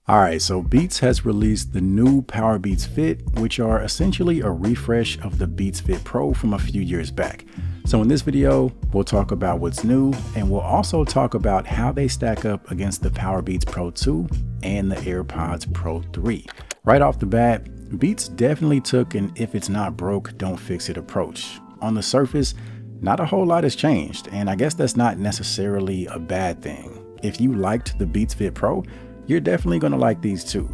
Alright, so Beats has released the new PowerBeats Fit, which are essentially a refresh of the Beats Fit Pro from a few years back. So in this video, we'll talk about what's new, and we'll also talk about how they stack up against the PowerBeats Pro 2 and the AirPods Pro 3. Right off the bat, Beats definitely took an if it's not broke, don't fix it approach. On the surface, not a whole lot has changed, and I guess that's not necessarily a bad thing. If you liked the Beats Fit Pro, you're definitely going to like these too.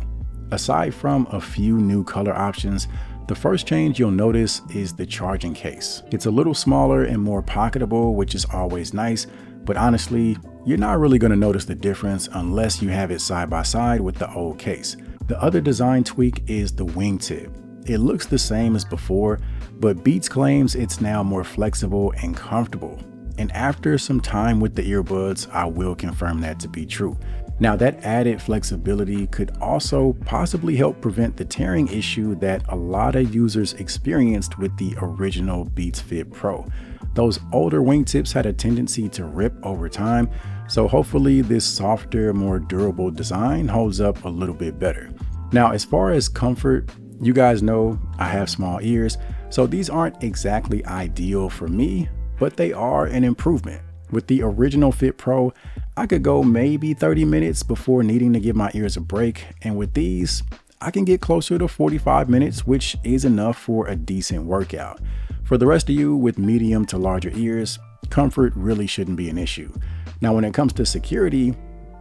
Aside from a few new color options, the first change you'll notice is the charging case. It's a little smaller and more pocketable, which is always nice, but honestly, you're not really going to notice the difference unless you have it side by side with the old case. The other design tweak is the wingtip. It looks the same as before, but Beats claims it's now more flexible and comfortable. And after some time with the earbuds, I will confirm that to be true. Now, that added flexibility could also possibly help prevent the tearing issue that a lot of users experienced with the original Beats Fit Pro. Those older wingtips had a tendency to rip over time, so hopefully this softer, more durable design holds up a little bit better. Now, as far as comfort, you guys know I have small ears, so these aren't exactly ideal for me, but they are an improvement. With the original Fit Pro, I could go maybe 30 minutes before needing to give my ears a break, and with these, I can get closer to 45 minutes, which is enough for a decent workout. For the rest of you with medium to larger ears, comfort really shouldn't be an issue. Now, when it comes to security,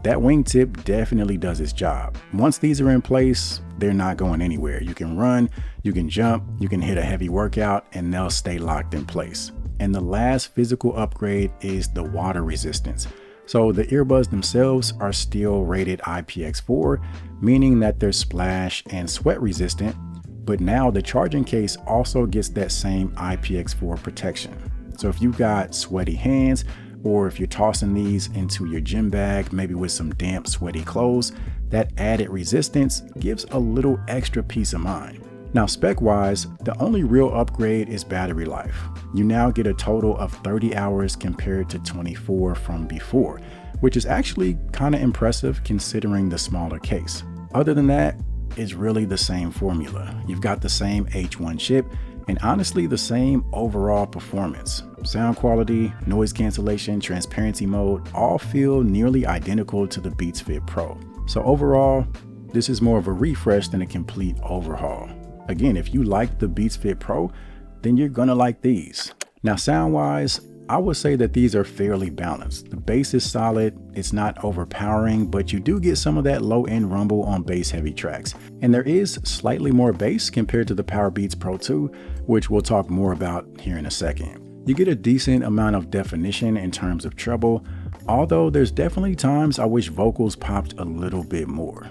that wingtip definitely does its job. Once these are in place, they're not going anywhere. You can run, you can jump, you can hit a heavy workout, and they'll stay locked in place. And the last physical upgrade is the water resistance. So the earbuds themselves are still rated IPX4, meaning that they're splash and sweat resistant, but now the charging case also gets that same IPX4 protection. So if you've got sweaty hands, or if you're tossing these into your gym bag, maybe with some damp, sweaty clothes, that added resistance gives a little extra peace of mind. Now, spec-wise, the only real upgrade is battery life. You now get a total of 30 hours compared to 24 from before, which is actually kind of impressive considering the smaller case. Other than that, it's really the same formula. You've got the same H1 chip and honestly the same overall performance. Sound quality, noise cancellation, transparency mode all feel nearly identical to the Beats Fit Pro. So overall, this is more of a refresh than a complete overhaul. Again, if you like the Beats Fit Pro, then you're gonna like these. Now, sound-wise, I would say that these are fairly balanced. The bass is solid, it's not overpowering, but you do get some of that low-end rumble on bass-heavy tracks. And there is slightly more bass compared to the PowerBeats Pro 2, which we'll talk more about here in a second. You get a decent amount of definition in terms of treble, although there's definitely times I wish vocals popped a little bit more.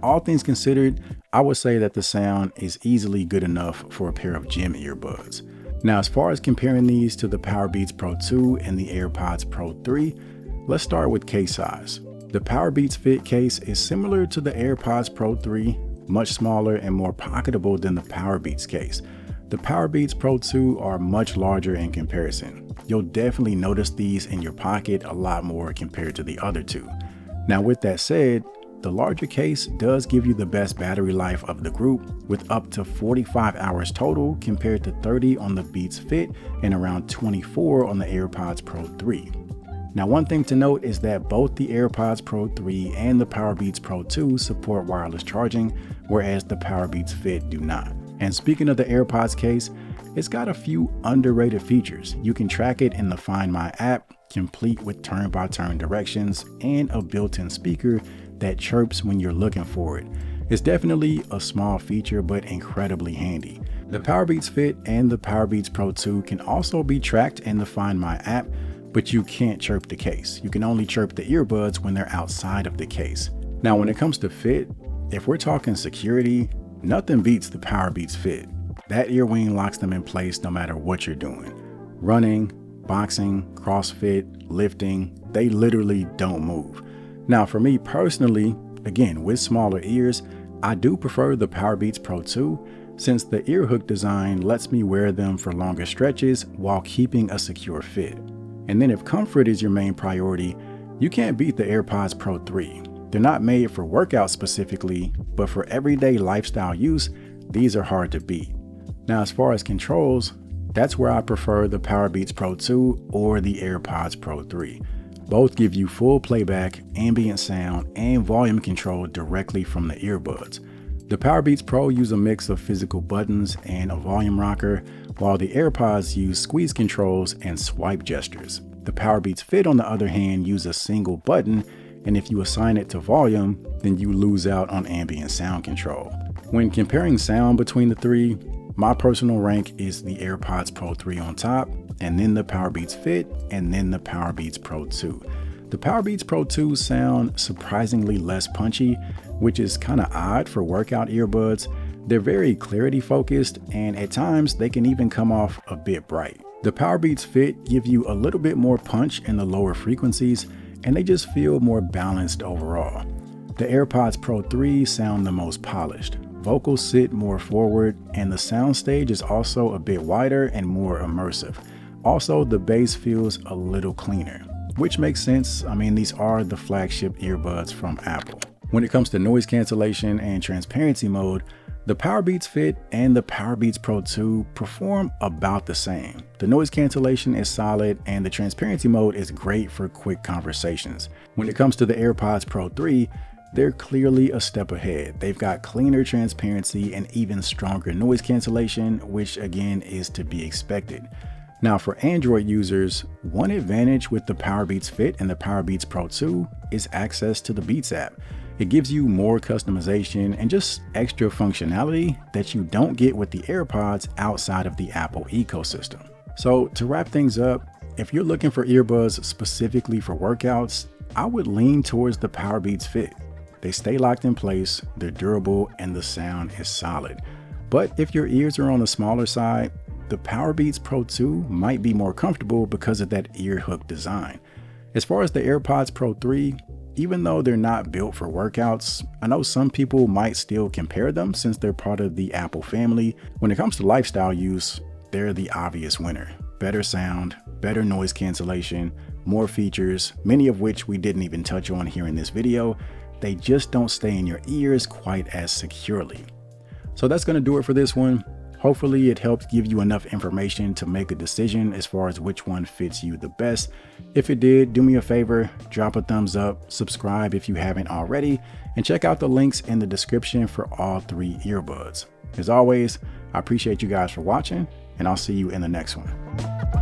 All things considered, I would say that the sound is easily good enough for a pair of gym earbuds. Now, as far as comparing these to the PowerBeats Pro 2 and the AirPods Pro 3, let's start with case size. The PowerBeats Fit case is similar to the AirPods Pro 3, much smaller and more pocketable than the PowerBeats case. The PowerBeats Pro 2 are much larger in comparison. You'll definitely notice these in your pocket a lot more compared to the other two. Now, with that said, the larger case does give you the best battery life of the group with up to 45 hours total compared to 30 on the Beats Fit and around 24 on the AirPods Pro 3. Now, one thing to note is that both the AirPods Pro 3 and the PowerBeats Pro 2 support wireless charging, whereas the PowerBeats Fit do not. And speaking of the AirPods case, it's got a few underrated features. You can track it in the Find My app, complete with turn-by-turn directions, and a built-in speaker that chirps when you're looking for it. It's definitely a small feature, but incredibly handy. The PowerBeats Fit and the PowerBeats Pro 2 can also be tracked in the Find My app, but you can't chirp the case. You can only chirp the earbuds when they're outside of the case. Now, when it comes to fit, if we're talking security, nothing beats the PowerBeats Fit. That earwing locks them in place no matter what you're doing. Running, boxing, CrossFit, lifting, they literally don't move. Now, for me personally, again, with smaller ears, I do prefer the PowerBeats Pro 2 since the ear hook design lets me wear them for longer stretches while keeping a secure fit. And then if comfort is your main priority, you can't beat the AirPods Pro 3. They're not made for workout specifically, but for everyday lifestyle use, these are hard to beat. Now, as far as controls, that's where I prefer the PowerBeats Pro 2 or the AirPods Pro 3. Both give you full playback, ambient sound, and volume control directly from the earbuds. The PowerBeats Pro use a mix of physical buttons and a volume rocker, while the AirPods use squeeze controls and swipe gestures. The PowerBeats Fit, on the other hand, use a single button, and if you assign it to volume, then you lose out on ambient sound control. When comparing sound between the three, my personal rank is the AirPods Pro 3 on top, and then the PowerBeats Fit, and then the PowerBeats Pro 2. The PowerBeats Pro 2 sound surprisingly less punchy, which is kind of odd for workout earbuds. They're very clarity focused, and at times they can even come off a bit bright. The PowerBeats Fit give you a little bit more punch in the lower frequencies, and they just feel more balanced overall. The AirPods Pro 3 sound the most polished. Vocals sit more forward, and the sound stage is also a bit wider and more immersive. Also, the bass feels a little cleaner, which makes sense. I mean, these are the flagship earbuds from Apple. When it comes to noise cancellation and transparency mode, the PowerBeats Fit and the PowerBeats Pro 2 perform about the same. The noise cancellation is solid, and the transparency mode is great for quick conversations. When it comes to the AirPods Pro 3, they're clearly a step ahead. They've got cleaner transparency and even stronger noise cancellation, which again is to be expected. Now, for Android users, one advantage with the PowerBeats Fit and the PowerBeats Pro 2 is access to the Beats app. It gives you more customization and just extra functionality that you don't get with the AirPods outside of the Apple ecosystem. So to wrap things up, if you're looking for earbuds specifically for workouts, I would lean towards the PowerBeats Fit. They stay locked in place, they're durable, and the sound is solid. But if your ears are on the smaller side, the PowerBeats Pro 2 might be more comfortable because of that ear hook design. As far as the AirPods Pro 3, even though they're not built for workouts, I know some people might still compare them since they're part of the Apple family. When it comes to lifestyle use, they're the obvious winner. Better sound, better noise cancellation, more features, many of which we didn't even touch on here in this video. They just don't stay in your ears quite as securely. So that's going to do it for this one. Hopefully it helps give you enough information to make a decision as far as which one fits you the best. If it did, do me a favor, drop a thumbs up, subscribe if you haven't already, and check out the links in the description for all three earbuds. As always, I appreciate you guys for watching, and I'll see you in the next one.